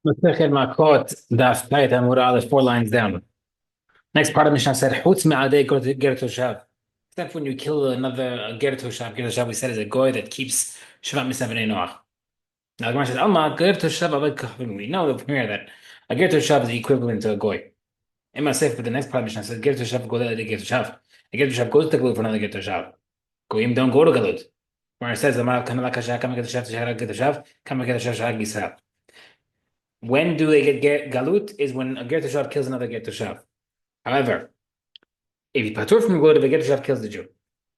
Makkot Daf, Amud Aleph, 4 lines down. Next part of Mishnah said, "Chutz me'adei ger toshav." Except when you kill another ger toshav we said is a goy that keeps Shabbat Misavnei Noach. Now the Gemara says, "Alma ger toshav aved kachavim." We know from here that a ger toshav is the equivalent to a goy. Emma says, but the next part of Mishnah says, "Ger toshav godel ger toshav." A ger toshav goes to galut for another ger toshav. Goyim don't go to galut. Where it says, "Amar kanala kasha kama ger toshav tishara ger toshav kama ger toshav shahag Yisrael." When do they get galut? Is when a ger toshav kills another ger toshav. However, if he patur from galut, if a ger toshav kills the Jew,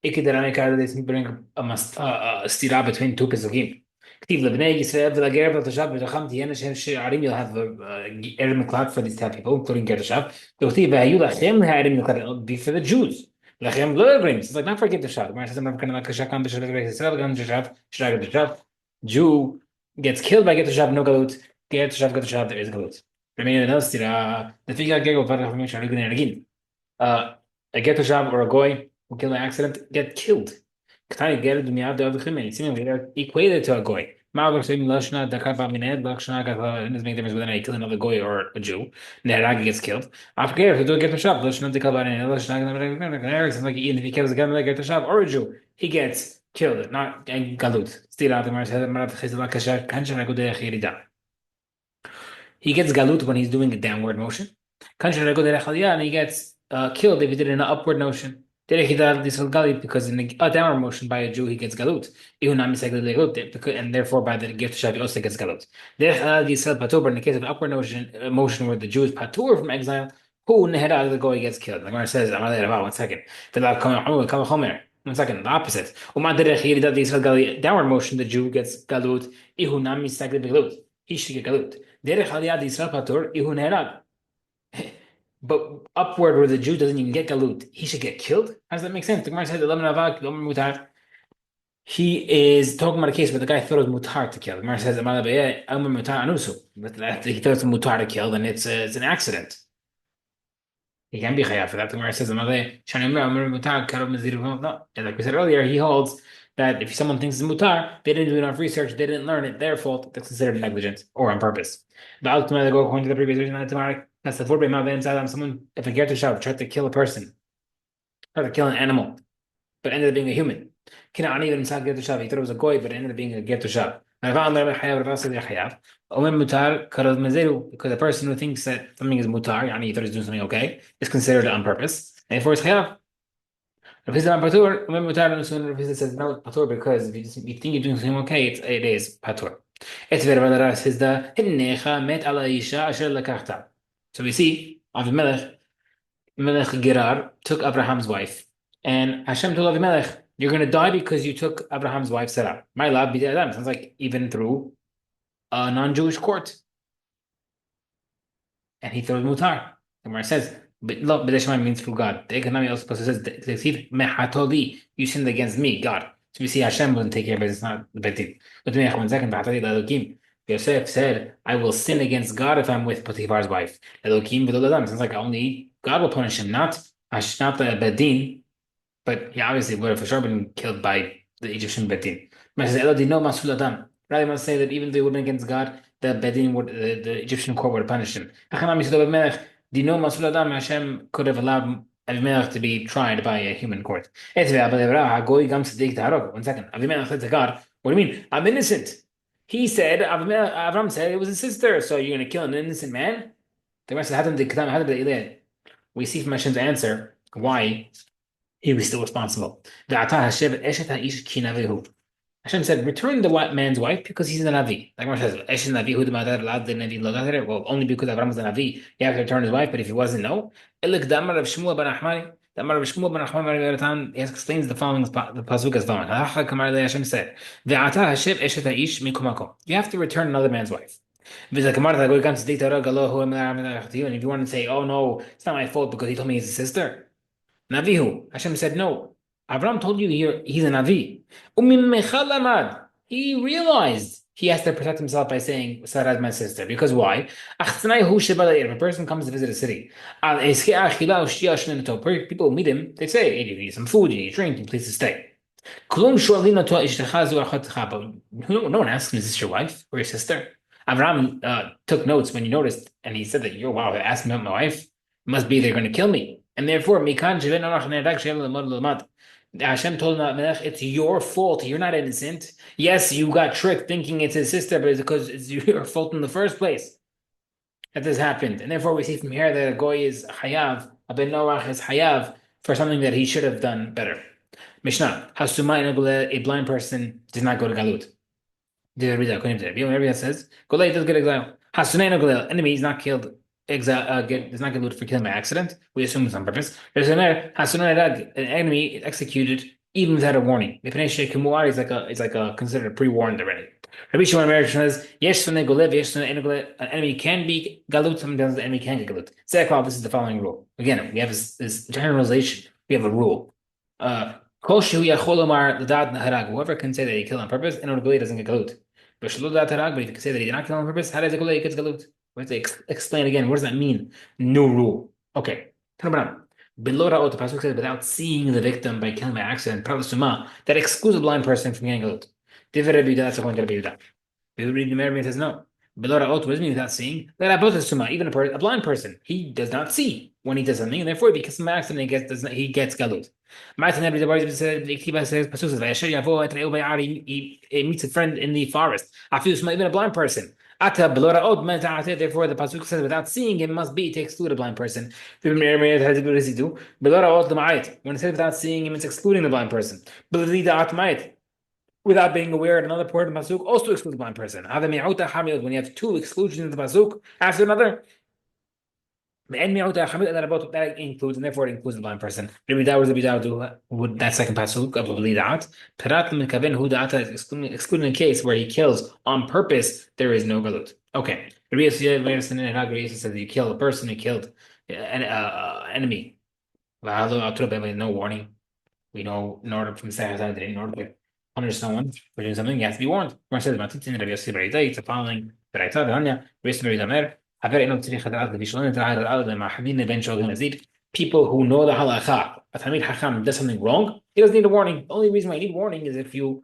this bring a stira between two pesukim. Ktiv lebnei Yisrael v'lager v'toshav b'tocham tiyena shem she'arim. You'll have erim miklat for these 10 people, including ger toshav. Ktiv v'hayu lachem ha'erim miklat. It'll be for the Jews. Lachem lo agreements. It's like not for ger toshav. Jew gets killed by ger toshav, no galut. Ger toshav, there is galut. Remaining another stira. The figure ger again. A ger toshav or a goy who kill by accident get killed. Seemingly they're equated to a goy. Doesn't make difference whether I kill another goy or a Jew. Neragi gets killed. After if you do a ger toshav, like even if he kills a ger toshav or a Jew, he gets killed, not galut. He gets galut when he's doing a downward motion. And he gets killed if he did an upward motion. Because in a downward motion by a Jew, he gets galut. And therefore by the gift of he also gets galut. But in the case of upward motion where the Jew is patur from exile, who nehera the goy gets killed. The Gemara says, one second. 1 second, the opposite. Downward motion, the Jew gets galut. He should get galut. But upward where the Jew doesn't even get galut, he should get killed? How does that make sense? The Gemara says, he is talking about a case where the guy thought it was mutar to kill. The Gemara says, but he thought it's mutar to kill, then it's an accident. He can be chayav for that. The Gemara says, no. And like we said earlier, he holds that if someone thinks it's mutar, they didn't do enough research, they didn't learn it, their fault, that's considered negligent or on purpose. But ultimately, go according to the previous reason, that's the four someone, if a ger toshav tried to kill a person, tried to kill an animal, but ended up being a human. He thought it was a goy, but it ended up being a ger toshav. Because a person who thinks that something is mutar, he thought he's doing something okay, is considered on purpose, and therefore it's chayav. Rav Hizda says no, patur, because if you think you're doing something okay, it is patur. So we see Avimelech, Melech Gerar took Abraham's wife, and Hashem told Avimelech, "You're going to die because you took Abraham's wife Sarah." My love, Adam sounds like even through a non-Jewish court, and he thought it was mutar. The Gemara says, "But lo, b'deshma means through God." The economy also says, "Mehatoli, you sinned against me, God." So we see Hashem wouldn't take care of it. It's not the betin. But 1 second, Yosef said, "I will sin against God if I'm with Potiphar's wife." Elokim v'lo sounds like only God will punish him, not the bedin. But he obviously would have for sure been killed by the Egyptian bedin. Rather, must say that even though he wouldn't against God, the bedin the Egyptian court would have punished him. Hashem could have allowed Avimelech to be tried by a human court. 1 second. Avimelech said to God, "What do you mean? I'm innocent." He said, Avram said it was his sister, so you're going to kill an innocent man? The rest of we see from Hashem's answer why he was still responsible. Hashem said, "Return the white man's wife because he's an Navi." Like says, well, only because Avram was a Navi, he had to return his wife, but if he wasn't, no. The Amar of Shmuel ben Achman he explains the following, the pasuk as following. Hashem said, you have to return another man's wife. And if you want to say, "Oh no, it's not my fault because he told me he's a sister," Navihu, Hashem said, "No. Avram told you he's a Navi. He realized he has to protect himself by saying, Sarah is my sister. Because why? If a person comes to visit a city, people meet him, they say, "Hey, you need some food, you need drink, you please to stay." But no one asks him, "Is this your wife or your sister?" Avram took notes when he noticed, and he said that, "Yo, wow, they asked me about my wife. It must be they're going to kill me." And therefore, Hashem told Melech, "It's your fault. You're not innocent. Yes, you got tricked thinking it's his sister, but it's because it's your fault in the first place that this happened." And therefore, we see from here that a goy is hayav, a ben Noach is hayav for something that he should have done better. Mishnah, a blind person does not go to galut. Did I read that? According to Rabbi says, Golay does get exiled. Hasunay no Golay, enemy is not killed, is not killed for killing by accident. We assume it's on purpose. Hasunay, an enemy is executed even without a warning. It's like a considered pre-warned already. Rabbi Shimon says, Yesh Sunay Golay, Yesh Sunay Golay, an enemy can be galut, sometimes the enemy can get galut. This is the following rule. Again, we have this generalization. We have a rule. Whoever can say that he killed on purpose, and Goli doesn't get galut. But if you can say that he did not kill on purpose, how does it Goli get galut? We have to explain again. What does that mean? New rule. Okay. Below the pasuk says without seeing the victim by killing by accident, that excludes a blind person from getting galut. That's according to Rabbi Yehuda. Says no. Below what does it mean without seeing? Even a blind person, he does not see when he does something, and therefore, if he kills by accident, he gets galut. He meets a friend in the forest. Even a blind person. Therefore, the pasuk says without seeing him must be to exclude a blind person. What does he do? When it says without seeing him, it's excluding the blind person. Without being aware of another part of the pasuk also excludes the blind person. When you have two exclusions in the pasuk after another, that includes, and therefore it includes the blind person. Would that second pasuk of lidat? Is excluding a case where he kills on purpose, there is no galut. Okay. Rabbi says you kill a person, you killed an enemy. No warning. We know in order from Sahazad, in order to punish someone for doing something, you have to be warned. It's the following. People who know the halakha, a Talmid Chacham does something wrong, he doesn't need a warning. The only reason why you need warning is if you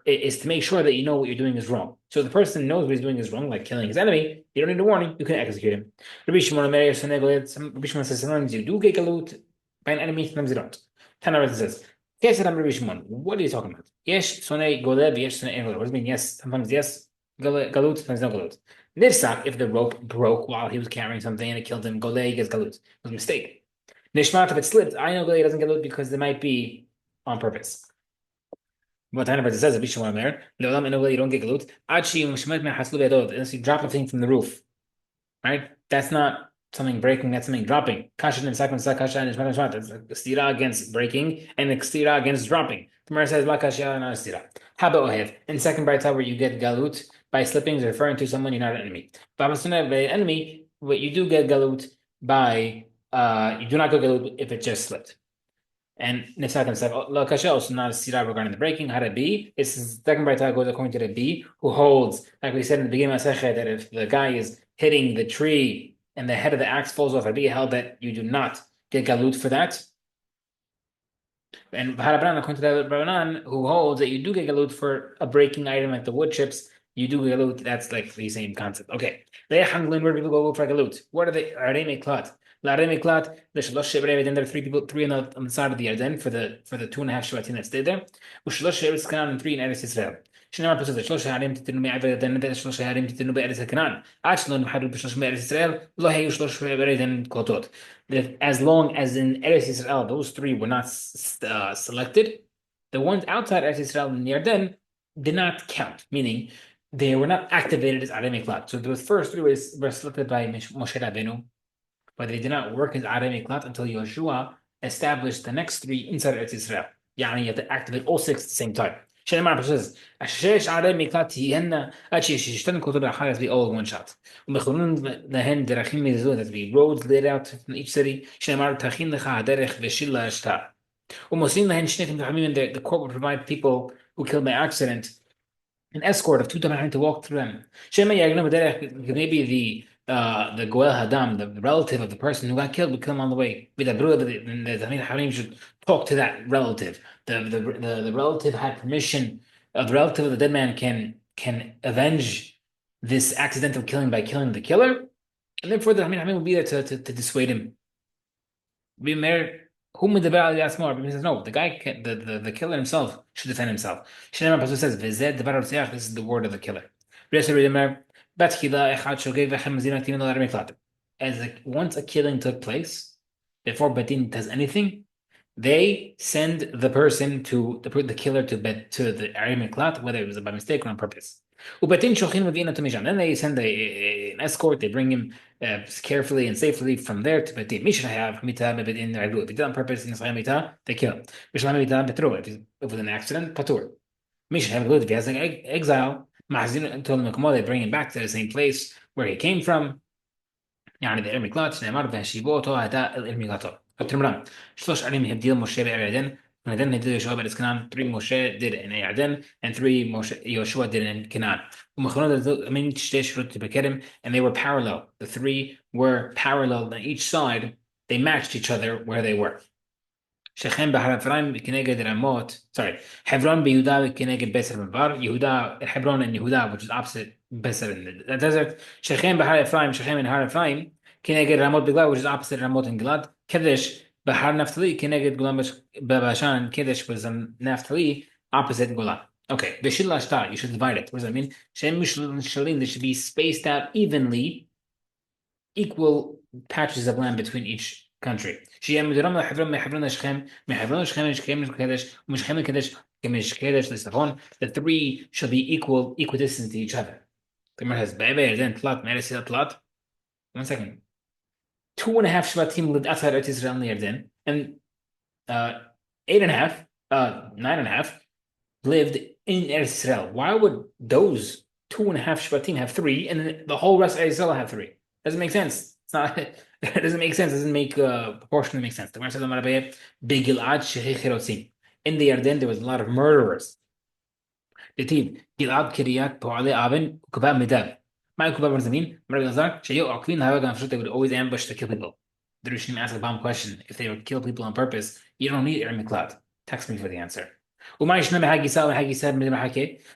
is to make sure that you know what you're doing is wrong. So if the person knows what he's doing is wrong, like killing his enemy, you don't need a warning, you can execute him. Rabbi Shimon says sometimes you do get galut by an enemy, sometimes you don't. Tanareth says, what are you talking about? Yes, sonay golev, yes, sonay golev. What does it mean? Yes, sometimes yes, galut, sometimes no galut. Nifsak, if the rope broke while he was carrying something and it killed him, golei gets galut. It was a mistake. Nishmat, if it slipped, I know golei doesn't get galut because it might be on purpose. What Tanareth says, Bishwan there, leolam and golei you don't get galut. Achi mishmet me haslu be'adod, unless you drop a thing from the roof, right? That's not something breaking, that's something dropping. Kasha and sakman kasha and ishmat. That's a stira against breaking and a stira against dropping. Gemara says la kasha not a stira. How about ohev? In second brayta where you get galut by slipping is referring to someone you're not an enemy. By enemy, what you do get galut by you do not go galut if it just slipped. And Nifsak and said, La Kasha also not a sira regarding the breaking. How to be? It's the second brayta goes according to the B, who holds, like we said in the beginning of Masechet, that if the guy is hitting the tree and the head of the axe falls off, Rabbi held that you do not get galut for that. And Harabran, according to the Rabbanan, who holds that you do get galut for a breaking item like the wood chips, you do galut. That's like the same concept. Okay. Where do people go for galut? What are they? Are they miklat? La miklat. Then there are three on the side of the Yarden for the 2.5 Shabbatim that stayed there. Ushlosh Eretz Canaan and 3 in Eretz Yisrael. שנאמר פסוק זה 3 הערים תיתנו מעבר לדן ואת 3 הערים תיתנו בארץ הכנען עד שלא נבחרו ב3 מארץ ישראל לא היו 3 בערי קלטות. As long as in Eretz Yisrael those 3 were not selected, the ones outside Eretz Yisrael and Yarden did not count, meaning they were not activated as Arei Miklat. So the first 3 were selected by Moshe Rabbeinu, but they did not work as Arei Miklat until Yoshua established the next 3 inside Eretz Yisrael. Yani you have to activate all 6 at the same time. שנאמר פסוק השש ערי מקלט תהיינה עד שישתן כותו באחר as we all one shot. ומכונן להן דרכים מזוזות as we roads laid out from each city שנאמר תכין לך הדרך ושילה השתה. ומוסרים להן שני תמתחמים and the court will provide people who killed by accident an escort of 2 Tamahim to walk through them. Shema Yagna maybe the Goel Hadam, the relative of the person who got killed, would kill him on the way. The Tamid Harim should talk to that relative. The relative had permission. The relative of the dead man can avenge this accidental killing by killing the killer, and therefore the Hamid will be there to dissuade him. Bimer, whom the Baal Yasmar? He says, no, the guy, the killer himself should defend himself. Shneimar Pasuk says, "V'zed devar Rotziach." This is the word of the killer. As once a killing took place, before Bedin does anything, they send the person the killer to the area miklat, whether it was by mistake or on purpose. Then they send an escort. They bring him carefully and safely from there to Betin. If he did on purpose, they kill him. If it was an accident, patur. If he has an exile, they bring him back to the same place where he came from. يعني ده المقلاة שנאמר והשיבו הייתה אל מילתו. תמרן, 3 ערים הבדיל משה בעדן, and then הבדיל יהושע בארץ כנען, 3 Moshe did in Yarden, and 3 Yoshua did in Canaan. ומכונות שתי שירות בכרם, and they were parallel. The 3 were parallel on each side. They matched each other where they were. שכם בהר אפרים כנגד רמות, Hebron ביהודה כנגד בסר במדבר, Hebron and Yehuda, which is opposite Beser in the desert. Shechem Bahar Ephraim, Shechem in Har Ephraim, Kineged Ramot Bigla, which is opposite Ramot and Gilad. Kedesh Bahar Naphtali, Kineged Gulam Babashan, Kedesh was Naphtali, opposite Golan. Okay, Bishil Ashtar, you should divide it. What does that mean? Shem Shalim, they should be spaced out evenly, equal patches of land between each country. The 3 shall be equidistant to each other. The Gemara has then Tlat, Meresil Tlat. 1 second. 2.5 Shvatim lived outside Eretz Israel in the Yarden, and 8.5, 9.5 lived in Eretz Israel. Why would those 2.5 Shvatim have 3, and the whole rest of Eretz Israel have 3? Doesn't make sense. It's not. It doesn't make sense. It doesn't make proportionally make sense. The Gemara says, "Big Gilad shehi chirotzim." In the Yarden, there was a lot of murderers. Gilad Kiryat Poale Aben Kubab Midab. My Kubab was the mean. Rabbi Lazar Shayo Aklin Havagan. They would always ambush to kill people. The Rishim asked a bomb question: if they would kill people on purpose, you don't need Miklat. Text me for the answer.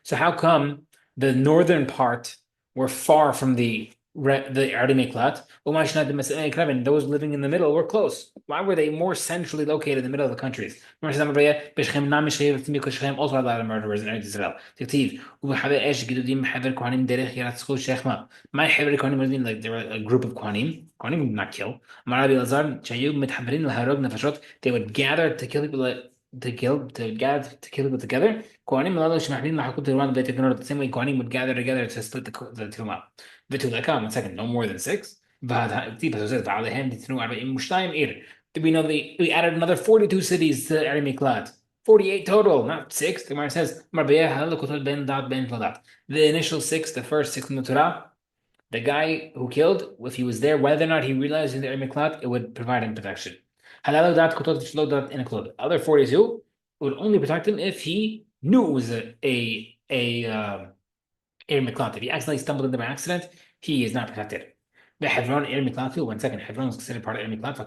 So how come the northern part were far from the Ardi Miklat, and those living in the middle were close? Why were they more centrally located in the middle of the countries? Also had a lot of murderers in Eretz Israel. Like there were a group of Kohanim. Kohanim would not kill. They would gather to kill people. To kill people together. Kohanim the same way Kohanim would gather together to split the Tumah. One second, no more than 6. Do we know we added another 42 cities to Eri Miklat? 48 total, not 6. The Gemara says, the initial 6, the first 6 in the Torah, the guy who killed, if he was there, whether or not he realized in the Eri Miklat, it would provide him protection. The other 42 would only protect him if he knew it was a Eri Miklat. If he accidentally stumbled into by accident, he is not protected. The Hebron Eri Miklat, 1 second. Hebron is considered part of Eri Miklat.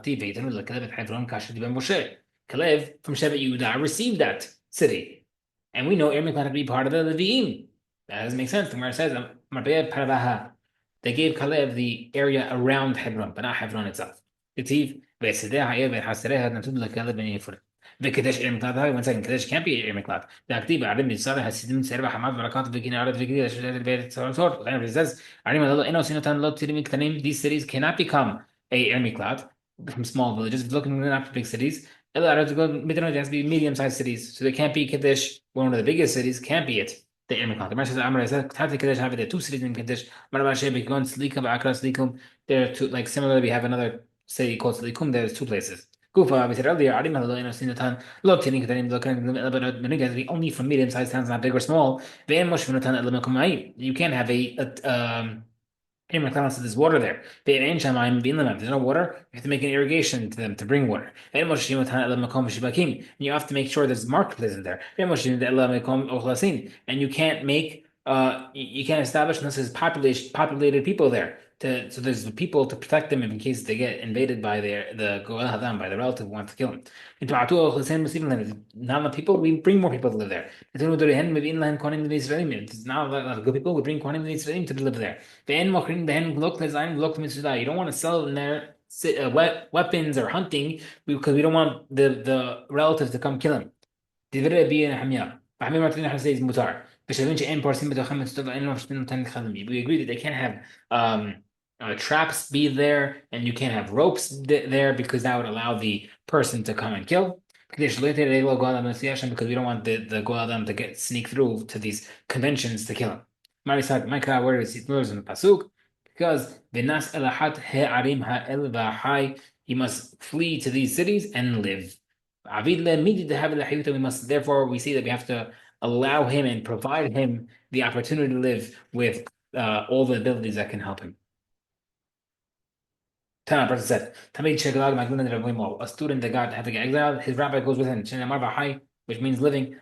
Kalev from Shevet Yehuda received that city. And we know Eri Miklat to be part of the Leviim. That doesn't make sense. The Gemara says, they gave Kalev the area around Hebron, but not Hebron itself. V'kadesh ir miklat. 1 second. Kadesh can't be ir miklat. V'aktiv arim b'tzara hasidim serva hamad v'rakat v'kinaret v'gidei. It says arim alalo eno sinotan lo tirim ktanim. These cities cannot become a ir miklat from small villages. Looking at big cities, it has to be medium-sized cities. So they can't be Kadesh. One of the biggest cities can't be it. The ir miklat. The Gemara says Amar says Tati Kadesh have there 2 cities in Kadesh. Marabashe Bekigon Slikum v'Akra Slikum. There are 2. Like similarly, we have another city called Slikum. There's 2 places. Kufa, we said earlier, be only from medium-sized towns, not big or small. You can't have there's water there. There's no water. You have to make an irrigation to them to bring water. You have to make sure there's marketplaces there. And you can't make you can't establish unless there's populated people there. So there's the people to protect them in case they get invaded by the Goel Hadam, by the relative who wants to kill them. Not the people, we bring more people to live there. It's now that good people, we bring Kohanim to live there. You don't want to sell in there weapons or hunting because we don't want the relatives to come kill him. دفرق بيه حميار فحمير مرتين حسيز متار فشايفين شيء بارسين بدو خمس تبع إنه مش بنتن خدمي. We agree that they can't have traps be there and you can't have ropes there because that would allow the person to come and kill. Because we don't want the Goladam to get sneak through to these conventions to kill him. Marisat, my word is it in the pasuk because v'nas elahat he'arim ha'el v'hai, he must flee to these cities and live. We must therefore we see that we have to allow him and provide him the opportunity to live with all the abilities that can help him. Tana person said, a student that got had to get exiled, his rabbi goes with him, which means living.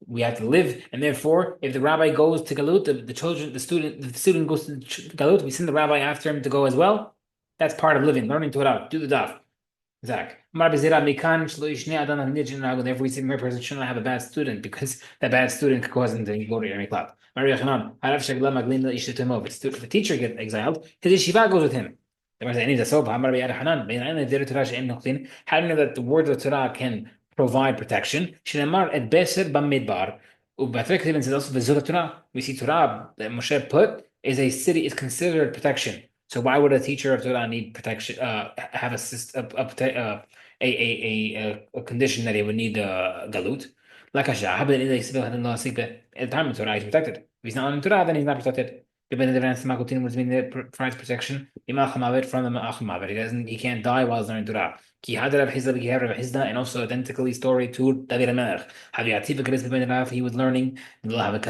We have to live, and therefore, if the rabbi goes to Galut, the student goes to Galut, we send the rabbi after him to go as well. That's part of living, learning Torah, do the daf. Zach. Therefore, we say a person should not have a bad student because that bad student could cause him to go to Yeri Club. If the teacher gets exiled, his yeshiva goes with him. How do you know that the words of Torah can provide protection? We see Torah that Moshe put is a city is considered protection. So why would a teacher of Torah need protection? Have a condition that he would need galut? Like at the time of Torah, he's protected. If he's not in Torah, then he's not protected. Provides protection from the he can't die while he's learning Torah. And also identically story to David HaMelech. He was learning. Cannot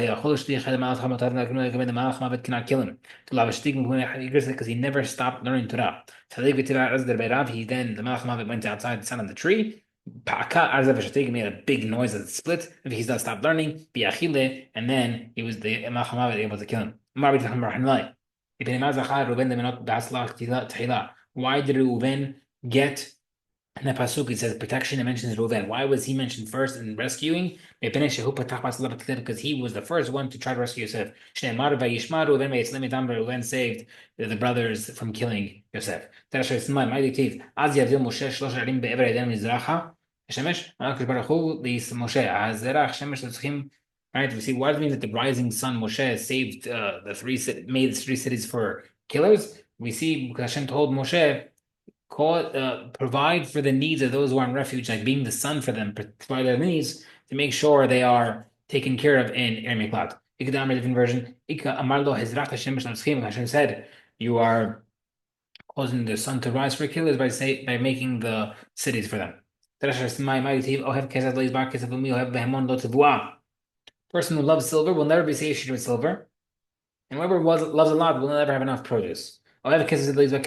kill him. Because he never stopped learning Torah. He then, the Melech Mavet went outside and sat on the tree. Made a big noise as it split. He's not stopped learning. And then he was the Melech Mavet able to kill him. Why did Reuven get in the pasuk? It says protection. It mentions Reuven. Why was he mentioned first in rescuing? Because he was the first one to try to rescue Yosef. Reuven saved the brothers from killing Yosef. Right, we see why does it mean that the rising sun Moshe saved made the three cities for killers? We see because Hashem told Moshe, provide for the needs of those who are in refuge, like being the sun for them, provide their needs to make sure they are taken care of in Er Miklat. A different version. Hashem said, you are causing the sun to rise for killers by making the cities for them. Person who loves silver will never be satiated with silver, and whoever loves a lot will never have enough produce. What does it mean the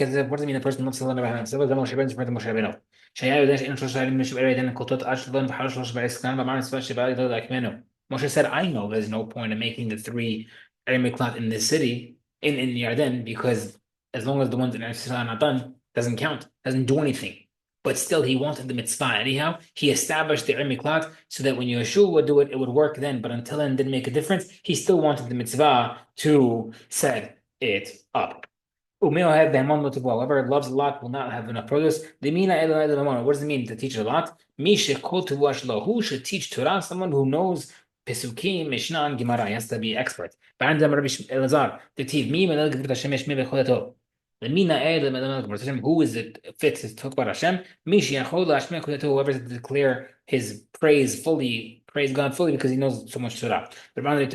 person loves silver never have enough silver? Moshe said, I know there's no point in making the three Miklat in this city, in Yarden, because as long as the ones in Eretz Yisrael are not done, doesn't count, doesn't do anything. But still, he wanted the mitzvah. Anyhow, he established the Miklat so that when Yeshua would do it, it would work then. But until then, it didn't make a difference. He still wanted the mitzvah to set it up. Whoever loves a lot will not have enough produce. What does it mean to teach a lot? Who should teach Torah? Someone who knows Pesukim, Mishnah, and Gemara. He has to be expert. Who is it fit to talk about Hashem? Whoever to declare his praise fully, praise God fully because he knows so much Torah. Whoever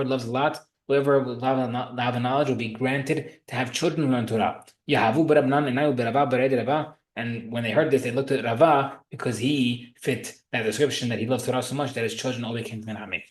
loves a lot, whoever will have the knowledge will be granted to have children who learn Torah. And when they heard this, they looked at Rava because he fit that description that he loved Torah so much that his children all became Menachem.